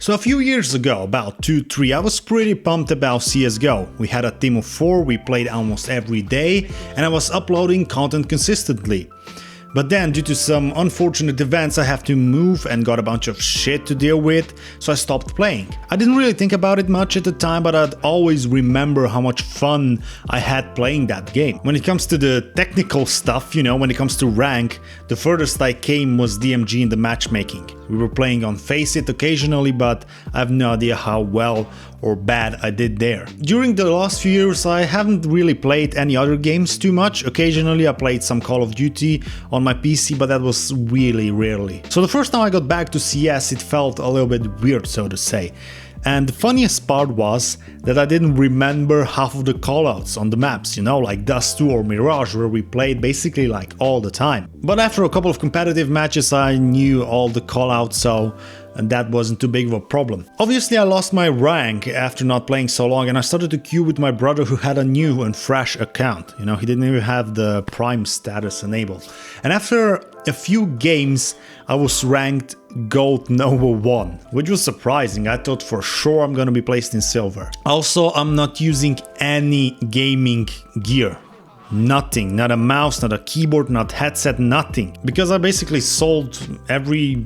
So a few years ago, about 2-3, I was pretty pumped about CSGO. We had a team of 4, we played almost every day, and I was uploading content consistently. But then, due to some unfortunate events, I have to move and got a bunch of shit to deal with, so I stopped playing. I didn't really think about it much at the time, but I'd always remember how much fun I had playing that game. When it comes to the technical stuff, you know, when it comes to rank, the furthest I came was DMG in the matchmaking. We were playing on Faceit occasionally, but I have no idea how well or bad I did there. During the last few years, I haven't really played any other games too much. Occasionally I played some Call of Duty on my PC, but that was really rarely. So the first time I got back to CS, it felt a little bit weird, so to say. And the funniest part was that I didn't remember half of the callouts on the maps, you know, like Dust 2 or Mirage, where we played basically like all the time. But after a couple of competitive matches, I knew all the callouts, so that wasn't too big of a problem. Obviously, I lost my rank after not playing so long, and I started to queue with my brother who had a new and fresh account. You know, he didn't even have the Prime status enabled. And after a few games, I was ranked Gold number 1, which was surprising. I thought for sure I'm gonna be placed in silver. Also, I'm not using any gaming gear. Nothing, not a mouse, not a keyboard, not headset, nothing. Because I basically sold every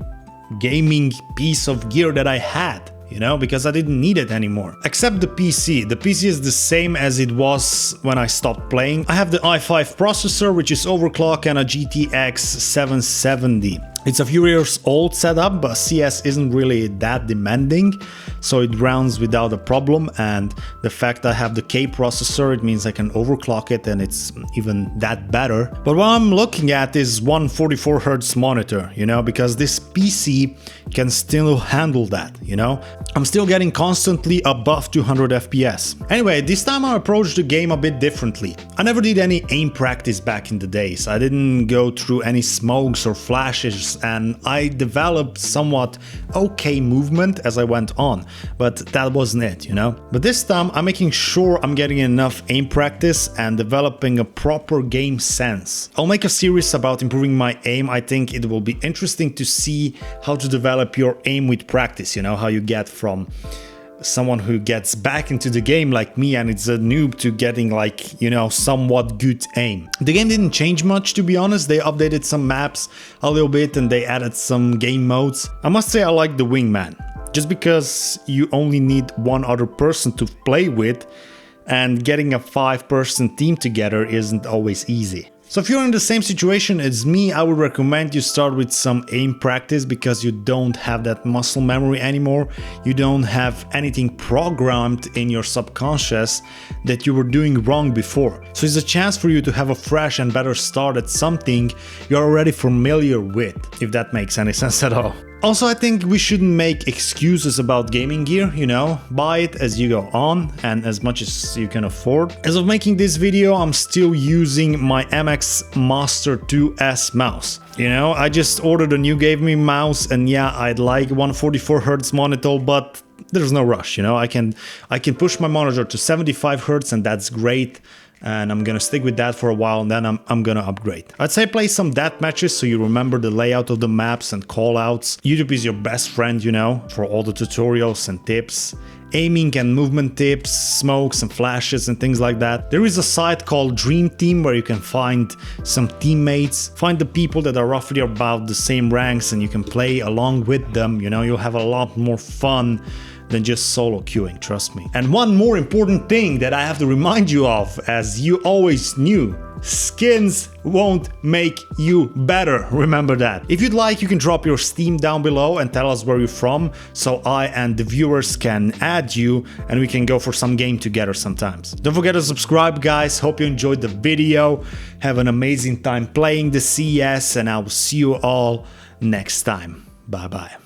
gaming piece of gear that I had, you know, because I didn't need it anymore. Except the PC. The PC is the same as it was when I stopped playing. I have the i5 processor, which is overclock, and a GTX 770. It's a few years old setup, but CS isn't really that demanding, so it runs without a problem, and the fact I have the K processor, it means I can overclock it and it's even that better. But what I'm looking at is 144Hz monitor, you know, because this PC can still handle that, you know. I'm still getting constantly above 200 FPS. Anyway, this time I approached the game a bit differently. I never did any aim practice back in the days. I didn't go through any smokes or flashes, and I developed somewhat okay movement as I went on, but that wasn't it, you know. But this time I'm making sure I'm getting enough aim practice and developing a proper game sense. I'll make a series about improving my aim. I think it will be interesting to see how to develop your aim with practice, you know, how you get from someone who gets back into the game like me and it's a noob to getting like, you know, somewhat good aim. The game didn't change much, to be honest. They updated some maps a little bit and they added some game modes. I must say I like the wingman, just because you only need one other person to play with, and getting a 5-person team together isn't always easy. So if you're in the same situation as me, I would recommend you start with some aim practice, because you don't have that muscle memory anymore. You don't have anything programmed in your subconscious that you were doing wrong before. So it's a chance for you to have a fresh and better start at something you're already familiar with, if that makes any sense at all. Also, I think we shouldn't make excuses about gaming gear, you know, buy it as you go on and as much as you can afford. As of making this video, I'm still using my MX Master 2S mouse. You know, I just ordered a new gaming mouse, and yeah, I'd like 144Hz monitor, but there's no rush, you know. I can push my monitor to 75Hz and that's great. And I'm gonna stick with that for a while, and then I'm gonna upgrade. I'd say play some death matches so you remember the layout of the maps and callouts. YouTube is your best friend, you know, for all the tutorials and tips. Aiming and movement tips, smokes and flashes and things like that. There is a site called Dream Team where you can find some teammates, find the people that are roughly about the same ranks, and you can play along with them. You know, you'll have a lot more fun than just solo queuing, trust me. And one more important thing that I have to remind you of, as you always knew, skins won't make you better, remember that. If you'd like, you can drop your Steam down below and tell us where you're from, so I and the viewers can add you and we can go for some game together sometimes. Don't forget to subscribe, guys. Hope you enjoyed the video. Have an amazing time playing the CS, and I will see you all next time. Bye bye.